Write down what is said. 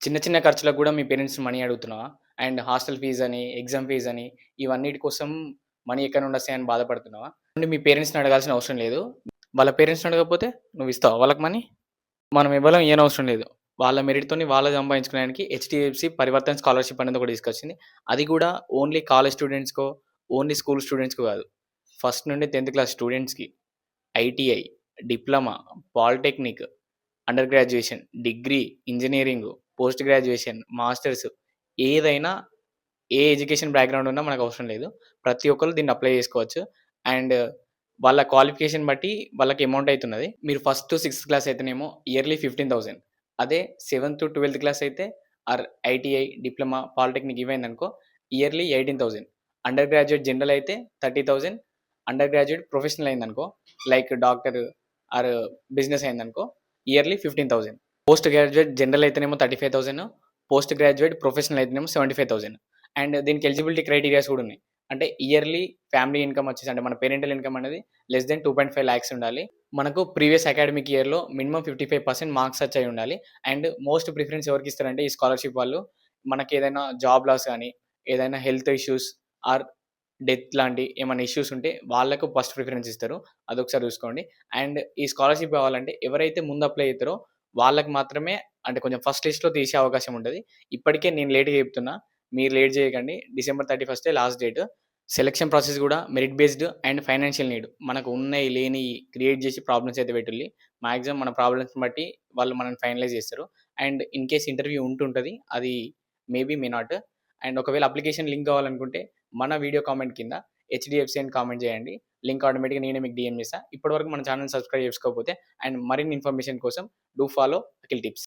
చిన్న చిన్న ఖర్చులకు గూడా మీ పేరెంట్స్ మనీ అడుగుతున్నావా? అండ్ హాస్టల్ ఫీజని, ఎగ్జామ్ ఫీజని ఇవన్నిటి కోసం మనీ ఎక్కడి నుండొస్తాయని బాధపడుతున్నావా? అంటే మీ పేరెంట్స్‌ని అడగాల్సిన అవసరం లేదు. వాళ్ళ పేరెంట్స్‌ని అడగకపోతే నువ్విస్తావా వాళ్ళకి మనీ? మనం ఎవ్వలం ఇయ్యనవసరం లేదు. వాళ్ళ మెరిట్‌తోని వాళ్ళు సంపాదించుకోవడానికి హెచ్‌డీఎఫ్‌సీ పరివర్తన్ స్కాలర్‌షిప్ అనేది ఒకటి తీసుకొచ్చింది. అది గూడా ఓన్లీ కాలేజ్ స్టూడెంట్స్‌కో, ఓన్లీ స్కూల్ స్టూడెంట్స్‌కో గాదు. ఫస్ట్ నుండి 10థ్ క్లాస్ స్టూడెంట్స్‌కి, ITI, diploma, polytechnic, under graduation, degree, engineering, post graduation, masters ఏదైనా ఏ ఎడ్యుకేషన్ బ్యాక్‌గ్రౌండ్ ఉన్నా మనకవసరం లేదు. ప్రతి ఒక్కళ్ళు దీన్ని అప్లై చేసుకోవచ్చు. అండ్ వాళ్ళ క్వాలిఫికేషన్ బట్టి వాళ్ళకి అమౌంట్ అయితున్నది. మీరు ఫస్ట్ టు సిక్స్త్ క్లాస్ అయితేనేమో ఇయర్‌లీ 15,000. అదే సెవెంత్ టు 12థ్ క్లాస్ అయితే ఐటీఐ, డిప్లొమా, పాలిటెక్నిక్ ఇవయిందనుకో ఇయర్‌లీ 18,000. అండర్ గ్రాడ్యుయేట్ జనరల్ అయితే 30,000. అండర్ గ్రాడ్యుయేట్ ప్రొఫెషనల్ అయిందనుకో లైక్ డాక్టర్ ఆర్ బిజినెస్ అయిందనుకో ఇయర్‌లీ 15,000. పోస్ట్ గ్రాడ్యుయేట్ జనరల్ అయితేనేమో 35,000. పోస్ట్ గ్రాడ్యుయేట్ ప్రొఫెషనల్ అయితేనేమో 75,000. అండ్ దీనికి ఎలిజిబిలిటీ క్రైటీరియాస్ కూడా ఉన్నాయి. అంటే ఇయర్‌లీ ఫ్యామిలీ ఇన్‌కమ్ వచ్చేసి అంటే మన పేరెంటల్ ఇన్‌కమ్ అనేది లెస్ దెన్ 2.5 లాక్స్ ఉండాలి. మనకు ప్రీవియస్ అకాడమిక్ ఇయర్‌లో మినిమమ్ 55% మార్క్స్ టచ్ అయ్యి ఉండాలి. అండ్ మోస్ట్ ప్రిఫరెన్స్ ఎవరికిస్తారంటే ఈ స్కాలర్‌షిప్ వాళ్ళు మనకేదైనా జాబ్ లాస్ గాని, ఏదైనా హెల్త్ ఇష్యూస్ ఆర్ డెత్ లాంటి ఏమైనా ఇష్యూస్ ఉంటే వాళ్ళకు ఫస్ట్ ప్రిఫరెన్స్ ఇస్తారు. అదొకసారి చూసుకోండి. అండ్ ఈ స్కాలర్‌షిప్ కావాలంటే ఎవరైతే ముందు అప్లై అయితారో వాళ్ళకి మాత్రమే అంటే కొంచెం ఫస్ట్ లిస్ట్‌లో తీసే అవకాశం ఉంటది. ఇప్పటికే నేను లేట్‌గా చెప్తున్నా. మీరు లేట్ చేయకండి. December 31 last date. Selection process గూడా merit based and financial need. మనకు ఉన్నయి, లేనియి క్రియేట్ చేసి ప్రాబ్లమ్స్ అయితే పెట్టుల్లి. మాక్సిమం మన ప్రాబ్లమ్స్‌ని బట్టి వాళ్ళు మనల్ని ఫైనలైజ్ చేస్తారు. అండ్ ఇన్ కేస్ ఇంటర్వ్యూ ఉంటుంటది. అది మేబీ, మే నాట్. అండ్ ఒకవేళ అప్లికేషన్ లింక్ కావాలనుకుంటే మన వీడియో కామెంట్ కింద హెచ్‌డీఎఫ్‌సీ అని కామెంట్ చేయండి. లింక్ ఆటోమేటిక్‌గా నేనే మీకు డీఎం చేస్తా. ఇప్పటివరకు మన ఛానెల్‌ని సబ్స్క్రైబ్ చేసుకోకపోతే అండ్ మరిన్ని ఇన్ఫర్మేషన్ కోసం డూ ఫాలో అఖిల్ టిప్స్.